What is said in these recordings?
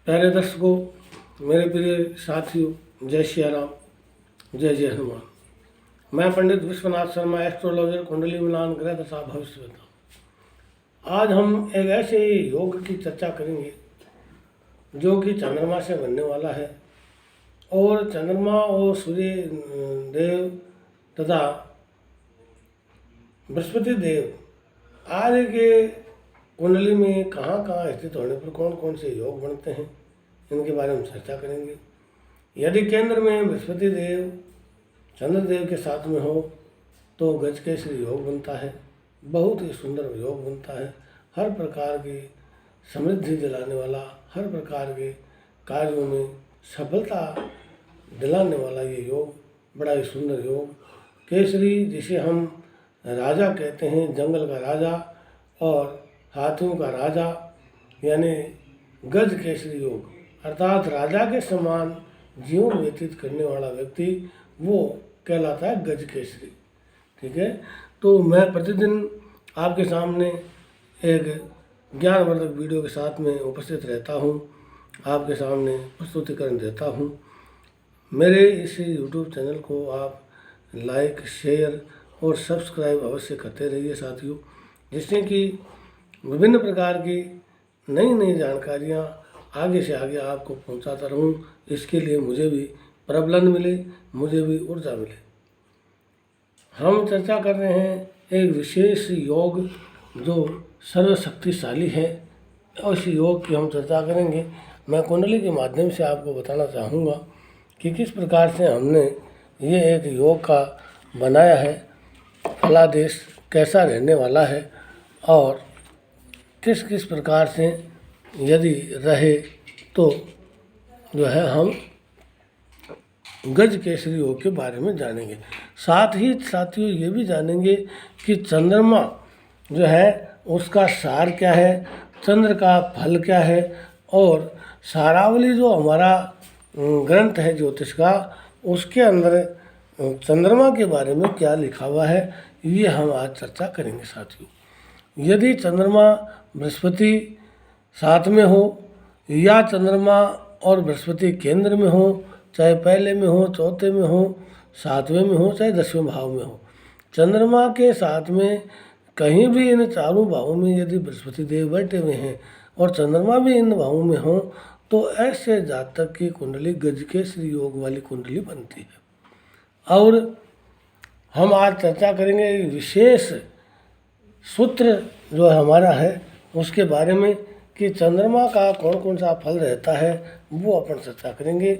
प्यारे दर्शकों, मेरे प्रिय साथियों, जय श्री राम, जय जय हनुमान। मैं पंडित विश्वनाथ शर्मा, एस्ट्रोलॉजर, कुंडली मिलान, ग्रह दशा, भविष्यवेता। आज हम एक ऐसे योग की चर्चा करेंगे जो कि चंद्रमा से बनने वाला है। और चंद्रमा और सूर्य देव तथा बृहस्पति देव आर्य के कुंडली में कहाँ कहाँ स्थित होने पर कौन कौन से योग बनते हैं, इनके बारे में चर्चा करेंगे। यदि केंद्र में बृहस्पति देव चंद्रदेव के साथ में हो तो गजकेसरी योग बनता है। बहुत ही सुंदर योग बनता है। हर प्रकार की समृद्धि दिलाने वाला, हर प्रकार के कार्यों में सफलता दिलाने वाला ये योग, बड़ा ही सुंदर योग। केसरी, जिसे हम राजा कहते हैं, जंगल का राजा और हाथियों का राजा, यानी गज केसरी योग, अर्थात राजा के समान जीवन व्यतीत करने वाला व्यक्ति वो कहलाता है गज केसरी। ठीक है, तो मैं प्रतिदिन आपके सामने एक ज्ञानवर्धक वीडियो के साथ में उपस्थित रहता हूँ, आपके सामने प्रस्तुतिकरण देता हूँ। मेरे इस YouTube चैनल को आप लाइक, शेयर और सब्सक्राइब अवश्य करते रहिए साथियों, जिससे कि विभिन्न प्रकार की नई नई जानकारियाँ आगे से आगे आपको पहुंचाता रहूं। इसके लिए मुझे भी प्रबलन मिले, मुझे भी ऊर्जा मिले। हम चर्चा कर रहे हैं एक विशेष योग जो सर्वशक्तिशाली है, और इस योग की हम चर्चा करेंगे। मैं कुंडली के माध्यम से आपको बताना चाहूँगा कि किस प्रकार से हमने ये एक योग का बनाया है, फलादेश कैसा रहने वाला है और किस किस प्रकार से यदि रहे तो जो है हम गज केसरी योग के बारे में जानेंगे। साथ ही साथियों ये भी जानेंगे कि चंद्रमा जो है उसका सार क्या है, चंद्र का फल क्या है, और सारावली जो हमारा ग्रंथ है ज्योतिष का, उसके अंदर चंद्रमा के बारे में क्या लिखा हुआ है, ये हम आज चर्चा करेंगे साथियों। यदि चंद्रमा बृहस्पति साथ में हो या चंद्रमा और बृहस्पति केंद्र में हो, चाहे पहले में हो, चौथे में हो, सातवें में हो, चाहे 10वें भाव में हो, चंद्रमा के साथ में कहीं भी इन चारों भावों में यदि बृहस्पति देव बैठे हुए हैं और चंद्रमा भी इन भावों में हो तो ऐसे जातक की कुंडली गजकेसरी योग वाली कुंडली बनती है। और हम आज चर्चा करेंगे एक विशेष सूत्र जो हमारा है उसके बारे में कि चंद्रमा का कौन कौन सा फल रहता है, वो अपन चर्चा करेंगे।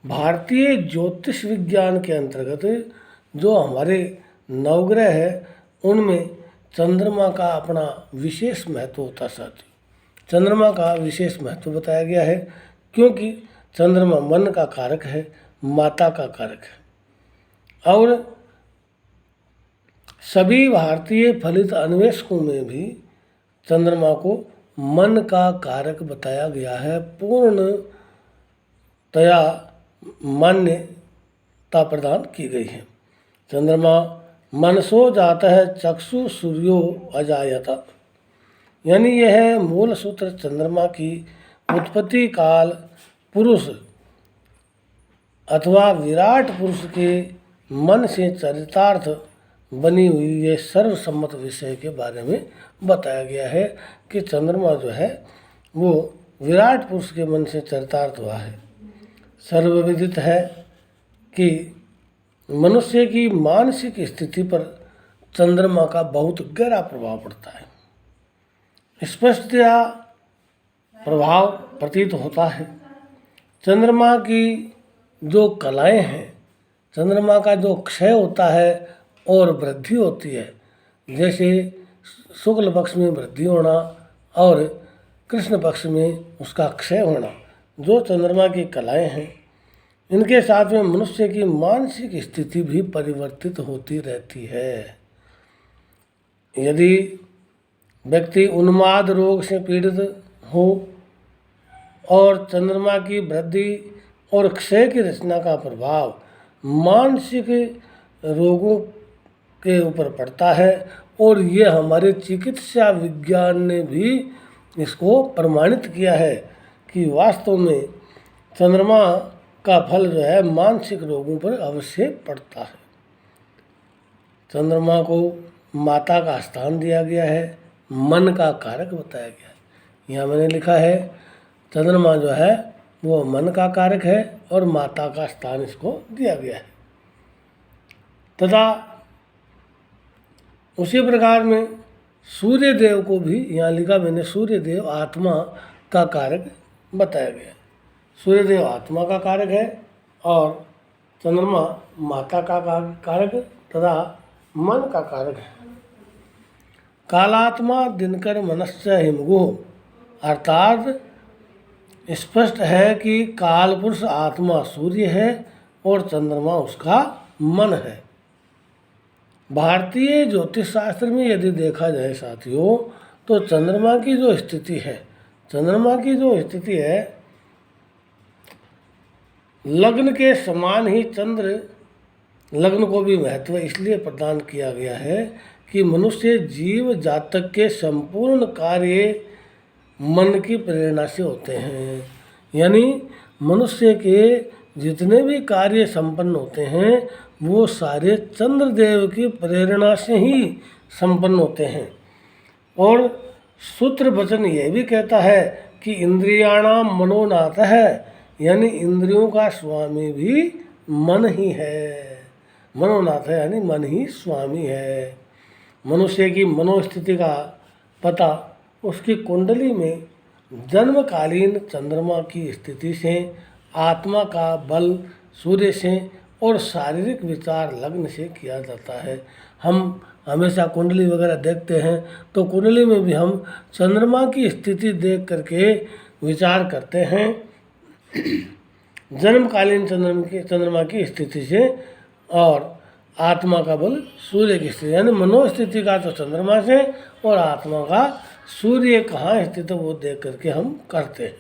भारतीय ज्योतिष विज्ञान के अंतर्गत जो हमारे नवग्रह है उनमें चंद्रमा का अपना विशेष महत्व होता साथी। चंद्रमा का विशेष महत्व बताया गया है क्योंकि चंद्रमा मन का कारक है, माता का कारक है। और सभी भारतीय फलित अन्वेषकों में भी चंद्रमा को मन का कारक बताया गया है, पूर्णतया मान्यता प्रदान की गई है। चंद्रमा मनसो जाता है चक्षु सूर्यो अजायता, यानी यह है मूल सूत्र चंद्रमा की उत्पत्ति काल पुरुष अथवा विराट पुरुष के मन से चरितार्थ बनी हुई ये सर्वसम्मत विषय के बारे में बताया गया है कि चंद्रमा जो है वो विराट पुरुष के मन से चरितार्थ हुआ है। सर्वविदित है कि मनुष्य की मानसिक स्थिति पर चंद्रमा का बहुत गहरा प्रभाव पड़ता है। स्पष्टतया प्रभाव प्रतीत होता है। चंद्रमा की जो कलाएं हैं, चंद्रमा का जो क्षय होता है और वृद्धि होती है, जैसे शुक्ल पक्ष में वृद्धि होना और कृष्ण पक्ष में उसका क्षय होना, जो चंद्रमा की कलाएं हैं, इनके साथ में मनुष्य की मानसिक स्थिति भी परिवर्तित होती रहती है। यदि व्यक्ति उन्माद रोग से पीड़ित हो और चंद्रमा की वृद्धि और क्षय की रचना का प्रभाव मानसिक रोगों के ऊपर पड़ता है, और ये हमारे चिकित्सा विज्ञान ने भी इसको प्रमाणित किया है कि वास्तव में चंद्रमा का फल जो है मानसिक रोगों पर अवश्य पड़ता है। चंद्रमा को माता का स्थान दिया गया है, मन का कारक बताया गया है। यहाँ मैंने लिखा है चंद्रमा जो है वो मन का कारक है और माता का स्थान इसको दिया गया है। तथा उसी प्रकार में सूर्य देव को भी यहाँ लिखा मैंने, सूर्य देव आत्मा का कारक बताया गया है। सूर्य देव आत्मा का कारक है और चंद्रमा माता का कारक तथा मन का कारक है। कालात्मा दिनकर मनश्च हिमगुः, अर्थात स्पष्ट है कि काल पुरुष आत्मा सूर्य है और चंद्रमा उसका मन है। भारतीय ज्योतिष शास्त्र में यदि देखा जाए साथियों, तो चंद्रमा की जो स्थिति है, चंद्रमा की जो स्थिति है, लग्न के समान ही चंद्र लग्न को भी महत्व इसलिए प्रदान किया गया है कि मनुष्य जीव जातक के संपूर्ण कार्य मन की प्रेरणा से होते हैं। यानी मनुष्य के जितने भी कार्य संपन्न होते हैं वो सारे चंद्रदेव की प्रेरणा से ही संपन्न होते हैं। और सूत्र वचन यह भी कहता है कि इंद्रियाणाम मनोनाथ है, यानी इंद्रियों का स्वामी भी मन ही है। मनोनाथ है यानी मन ही स्वामी है। मनुष्य की मनोस्थिति का पता उसकी कुंडली में जन्मकालीन चंद्रमा की स्थिति से, आत्मा का बल सूर्य से और शारीरिक विचार लग्न से किया जाता है। हम हमेशा कुंडली वगैरह देखते हैं तो कुंडली में भी हम चंद्रमा की स्थिति देख करके विचार करते हैं जन्मकालीन चंद्रमा की स्थिति से, और आत्मा का बल सूर्य की स्थिति, यानी मनोस्थिति का तो चंद्रमा से और आत्मा का सूर्य कहाँ स्थित है वो देख करके हम करते हैं।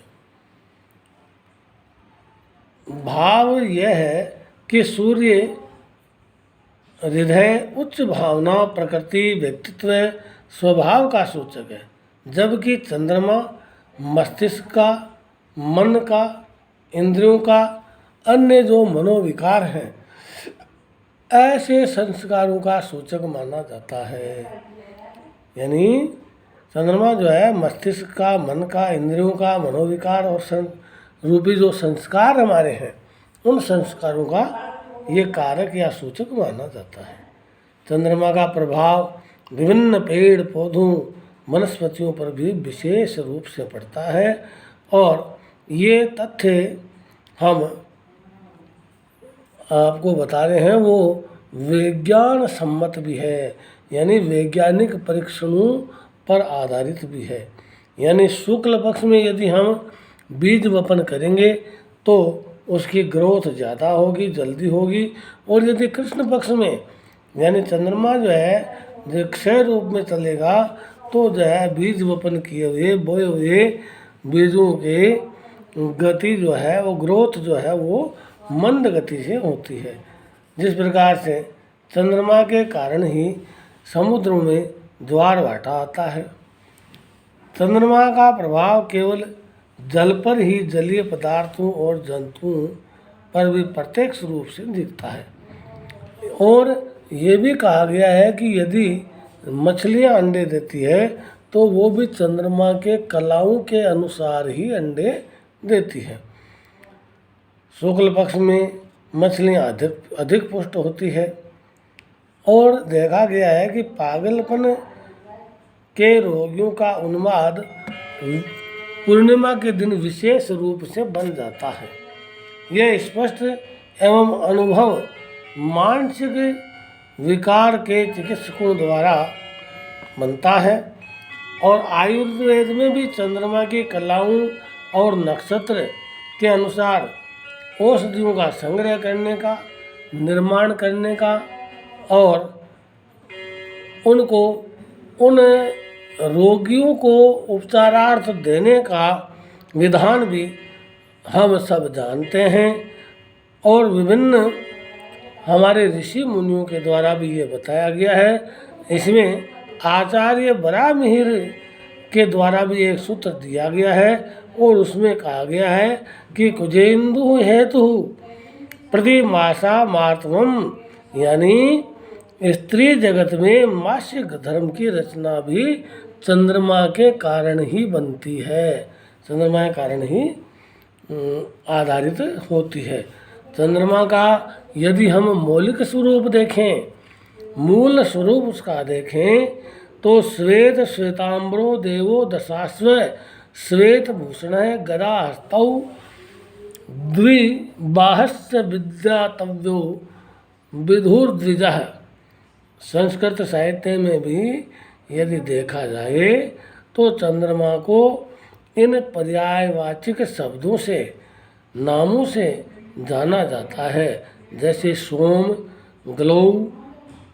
भाव यह है कि सूर्य हृदय, उच्च भावना, प्रकृति, व्यक्तित्व, स्वभाव का सूचक है, जबकि चंद्रमा मस्तिष्क का, मन का, इंद्रियों का, अन्य जो मनोविकार हैं ऐसे संस्कारों का सूचक माना जाता है। यानी चंद्रमा जो है मस्तिष्क का, मन का, इंद्रियों का, मनोविकार और रूपी जो संस्कार हमारे हैं उन संस्कारों का ये कारक या सूचक माना जाता है। चंद्रमा का प्रभाव विभिन्न पेड़ पौधों, वनस्पतियों पर भी विशेष रूप से पड़ता है और ये तथ्य हम आपको बता रहे हैं वो विज्ञान सम्मत भी है, यानी वैज्ञानिक परीक्षणों पर आधारित भी है। यानी शुक्ल पक्ष में यदि हम बीज वपन करेंगे तो उसकी ग्रोथ ज़्यादा होगी, जल्दी होगी, और यदि कृष्ण पक्ष में यानी चंद्रमा जो है जो क्षय रूप में चलेगा तो जो है बीज वपन किए हुए बोए हुए बीजों के गति जो है वो ग्रोथ जो है वो मंद गति से होती है। जिस प्रकार से चंद्रमा के कारण ही समुद्रों में ज्वार भाटा आता है। चंद्रमा का प्रभाव केवल जल पर ही जलीय पदार्थों और जंतुओं पर भी प्रत्यक्ष रूप से दिखता है। और ये भी कहा गया है कि यदि मछलियाँ अंडे देती है तो वो भी चंद्रमा के कलाओं के अनुसार ही अंडे देती है। शुक्ल पक्ष में मछलियाँ अधिक पुष्ट होती है और देखा गया है कि पागलपन के रोगियों का उन्माद पूर्णिमा के दिन विशेष रूप से बन जाता है। यह स्पष्ट एवं अनुभव मानसिक विकार के चिकित्सकों द्वारा बनता है। और आयुर्वेद में भी चंद्रमा की कलाओं और नक्षत्र के अनुसार औषधियों का संग्रह करने का, निर्माण करने का और उनको उन रोगियों को उपचारार्थ देने का विधान भी हम सब जानते हैं। और विभिन्न हमारे ऋषि मुनियों के द्वारा भी ये बताया गया है। इसमें आचार्य बराहमिहिर के द्वारा भी एक सूत्र दिया गया है, और उसमें कहा गया है कि कुजेन्दु हेतु प्रतिमासा मातवम, यानी स्त्री जगत में मासिक धर्म की रचना भी चंद्रमा के कारण ही बनती है, चंद्रमा के कारण ही आधारित होती है। चंद्रमा का यदि हम मौलिक स्वरूप देखें, मूल स्वरूप उसका देखें, तो श्वेत श्वेतांबरो देवो दशाश्व श्वेत भूषण गदा हस्तौ द्विबाहस्य विद्यातव्यो विधुर्द्विजः। संस्कृत साहित्य में भी यदि देखा जाए तो चंद्रमा को इन पर्यायवाचक शब्दों से, नामों से जाना जाता है, जैसे सोम, ग्लौ,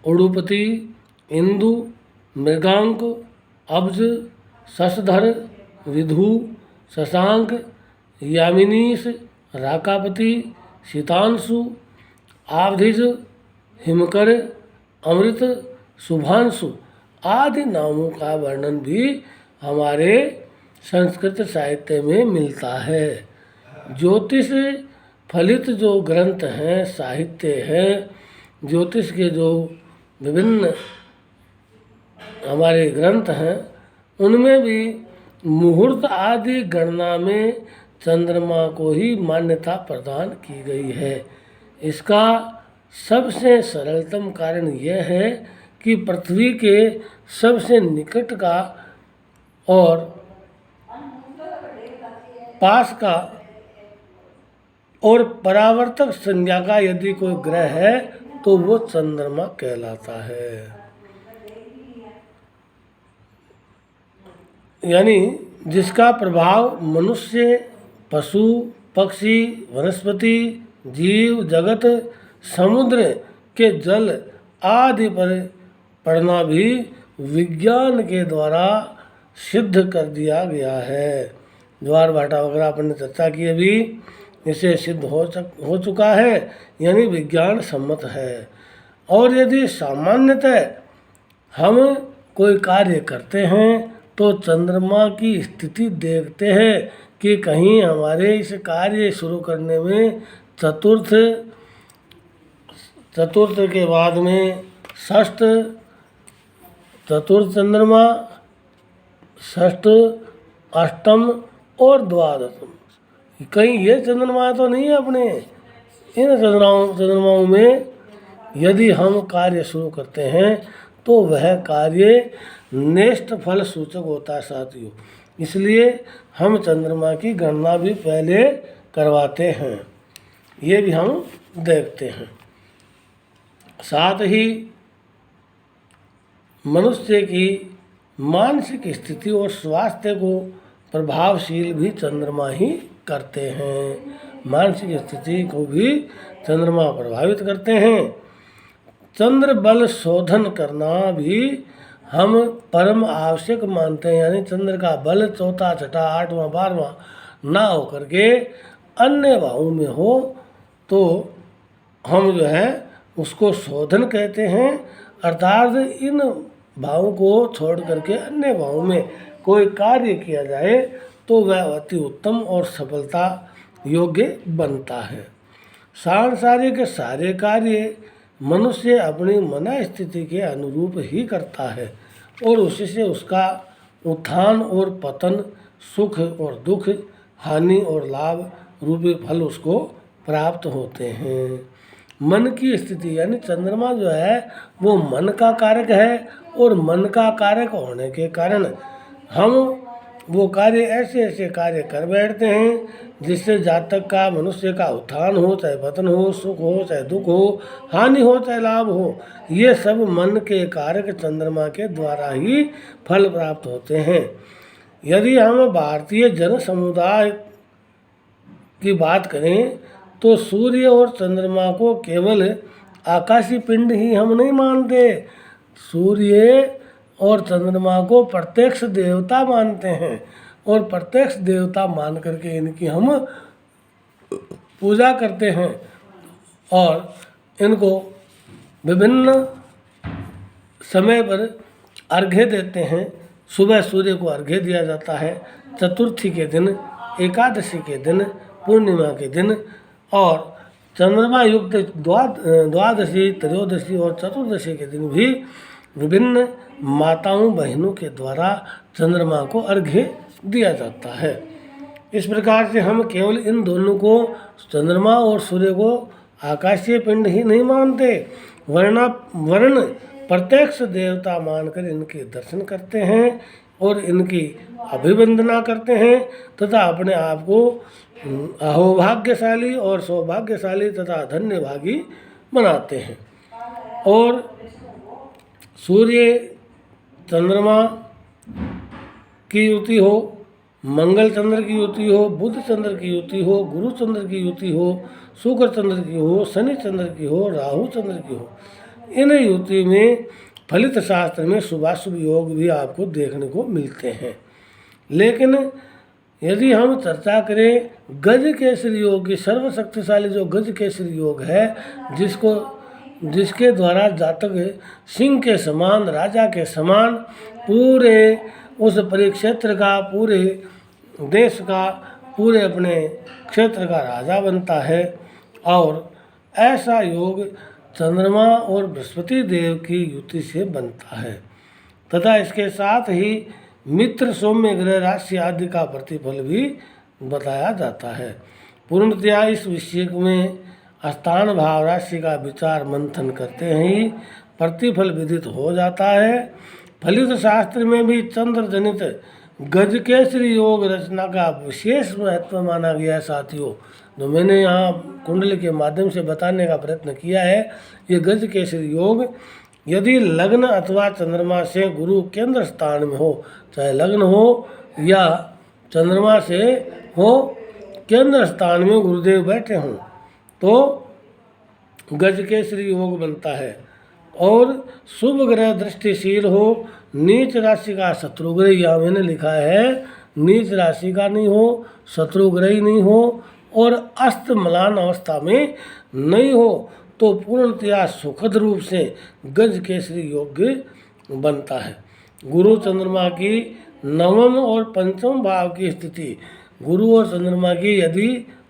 उड़ुपति, इंदु, मृगांक, अब्ज, शशधर, विधु, शशांक, यामिनीश, राकापति, शीतांशु, आवधिज, हिमकर, अमृत, शुभांशु आदि नामों का वर्णन भी हमारे संस्कृत साहित्य में मिलता है। ज्योतिष फलित जो ग्रंथ हैं, साहित्य हैं, ज्योतिष के जो विभिन्न हमारे ग्रंथ हैं, उनमें भी मुहूर्त आदि गणना में चंद्रमा को ही मान्यता प्रदान की गई है। इसका सबसे सरलतम कारण यह है कि पृथ्वी के सबसे निकट का और पास का और परावर्तक संज्ञा का यदि कोई ग्रह है तो वो चंद्रमा कहलाता है। यानी जिसका प्रभाव मनुष्य, पशु, पक्षी, वनस्पति, जीव जगत, समुद्र के जल आदि पर पड़ना भी विज्ञान के द्वारा सिद्ध कर दिया गया है। ज्वार भाटा वगैरह अपन ने चर्चा की, अभी इसे सिद्ध हो चुका है, यानी विज्ञान सम्मत है। और यदि सामान्यतः हम कोई कार्य करते हैं तो चंद्रमा की स्थिति देखते हैं कि कहीं हमारे इस कार्य शुरू करने में चतुर्थ के बाद में षष्ठ, चतुर्थ चंद्रमा, षष्ठ, अष्टम और द्वादशम, कहीं ये चंद्रमा तो नहीं है अपने। इन चंद्रमाओं में यदि हम कार्य शुरू करते हैं तो वह कार्य नेष्ट फल सूचक होता है साथियों। इसलिए हम चंद्रमा की गणना भी पहले करवाते हैं, ये भी हम देखते हैं। साथ ही मनुष्य की मानसिक स्थिति और स्वास्थ्य को प्रभावशील भी चंद्रमा ही करते हैं। मानसिक स्थिति को भी चंद्रमा प्रभावित करते हैं। चंद्र बल शोधन करना भी हम परम आवश्यक मानते हैं। यानी चंद्र का बल चौथा, छठा, आठवां, 12वां ना हो करके अन्य भावों में हो तो हम जो है उसको शोधन कहते हैं। अर्थात इन भावों को छोड़ करके अन्य भावों में कोई कार्य किया जाए तो वह अति उत्तम और सफलता योग्य बनता है। सांसारिक सारे कार्य मनुष्य अपनी मन स्थिति के अनुरूप ही करता है और उसी से उसका उत्थान और पतन, सुख और दुख, हानि और लाभ रूपी फल उसको प्राप्त होते हैं। मन की स्थिति यानी चंद्रमा जो है वो मन का कारक है और मन का कारक होने के कारण हम वो कार्य ऐसे कार्य कर बैठते हैं जिससे जातक का, मनुष्य का उत्थान हो, चाहे पतन हो, सुख हो चाहे दुख हो, हानि हो चाहे लाभ हो, ये सब मन के कारक चंद्रमा के द्वारा ही फल प्राप्त होते हैं। यदि हम भारतीय जन समुदाय की बात करें तो सूर्य और चंद्रमा को केवल आकाशीय पिंड ही हम नहीं मानते, सूर्य और चंद्रमा को प्रत्यक्ष देवता मानते हैं और प्रत्यक्ष देवता मान करके इनकी हम पूजा करते हैं और इनको विभिन्न समय पर अर्घ्य देते हैं। सुबह सूर्य को अर्घ्य दिया जाता है, चतुर्थी के दिन एकादशी के दिन, पूर्णिमा के दिन और चंद्रमा युक्त द्वादशी, त्रयोदशी और चतुर्दशी के दिन भी विभिन्न माताओं बहनों के द्वारा चंद्रमा को अर्घ्य दिया जाता है। इस प्रकार से हम केवल इन दोनों को, चंद्रमा और सूर्य को, आकाशीय पिंड ही नहीं मानते, वर्ण प्रत्यक्ष देवता मानकर इनके दर्शन करते हैं और इनकी अभिवंदना करते हैं तथा अपने आप को अहोभाग्यशाली और सौभाग्यशाली तथा धन्यभागी बनाते हैं। और सूर्य चंद्रमा की युति हो, मंगल चंद्र की युति हो, बुध चंद्र की युति हो, गुरु चंद्र की युति हो, शुक्र चंद्र की हो, शनि चंद्र की हो, राहु चंद्र की हो, इन युति में फलित शास्त्र में शुभाशुभ योग भी आपको देखने को मिलते हैं। लेकिन यदि हम चर्चा करें गज केसरी योग की, सर्वशक्तिशाली जो गज केसरी योग है, जिसके द्वारा जातक सिंह के समान, राजा के समान पूरे उस परिक्षेत्र का, पूरे देश का, पूरे अपने क्षेत्र का राजा बनता है। और ऐसा योग चंद्रमा और बृहस्पति देव की युति से बनता है तथा इसके साथ ही मित्र, सौम्य ग्रह, राशि आदि का प्रतिफल भी बताया जाता है। पूर्णतया इस विषय में स्थान भाव राशि का विचार मंथन करते ही प्रतिफल विदित हो जाता है। फलित शास्त्र में भी चंद्र जनित गजकेसरी योग रचना का विशेष महत्व माना गया है। साथियों, जो मैंने यहाँ कुंडली के माध्यम से बताने का प्रयत्न किया है, ये गजकेसरी योग यदि लग्न अथवा चंद्रमा से गुरु केंद्र स्थान में हो, चाहे लग्न हो या चंद्रमा से हो, केंद्र स्थान में गुरुदेव बैठे हों, तो गजकेसरी योग बनता है। और शुभ ग्रह दृष्टिशील हो, नीच राशि का शत्रुग्रह, यहाँ मैंने लिखा है नीच राशि का नहीं हो, शत्रुग्रह नहीं हो और अस्त मलान अवस्था में नहीं हो, तो पूर्णतया सुखद रूप से गज केसरी योग बनता है। गुरु चंद्रमा की नवम और पंचम भाव की स्थिति, गुरु और चंद्रमा की यदि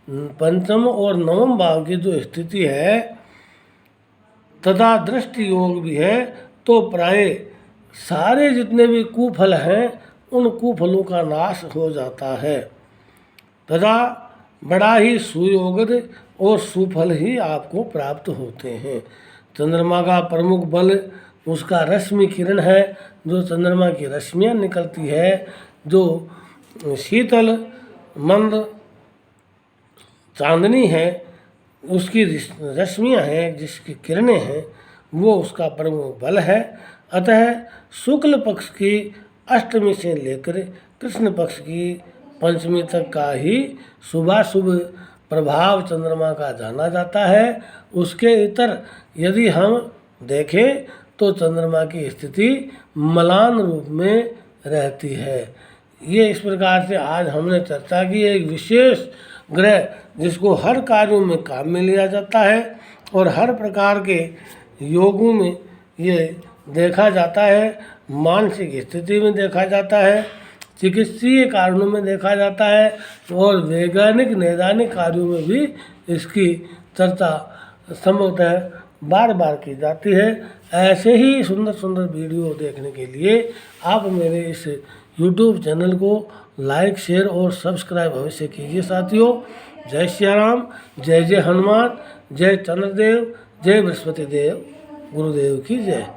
पंचम और नवम भाव की जो स्थिति है तथा दृष्टि योग भी है, तो प्राय सारे जितने भी कुफल हैं उन कुफलों का नाश हो जाता है तथा बड़ा ही सुयोगद और सुफल ही आपको प्राप्त होते हैं। चंद्रमा का प्रमुख बल उसका रश्मि किरण है, जो चंद्रमा की रश्मियाँ निकलती है, जो शीतल मंद चांदनी है, उसकी रश्मियाँ हैं, जिसकी किरणें हैं, वो उसका प्रमुख बल है। अतः शुक्ल पक्ष की अष्टमी से लेकर कृष्ण पक्ष की पंचमी तक का ही शुभाशुभ प्रभाव चंद्रमा का जाना जाता है। उसके इतर यदि हम देखें तो चंद्रमा की स्थिति मलान रूप में रहती है। ये इस प्रकार से आज हमने चर्चा की एक विशेष ग्रह जिसको हर कार्यों में काम में लिया जाता है और हर प्रकार के योगों में ये देखा जाता है, मानसिक स्थिति में देखा जाता है, चिकित्सीय कारणों में देखा जाता है और वैज्ञानिक नैदानिक कार्यों में भी इसकी चर्चा संभवतः बार बार की जाती है। ऐसे ही सुंदर सुंदर वीडियो देखने के लिए आप मेरे इस YouTube चैनल को लाइक, शेयर और सब्सक्राइब अवश्य कीजिए। साथियों, जय श्री राम, जय जय हनुमान, जय चंद्रदेव, जय बृहस्पति देव, गुरुदेव की जय।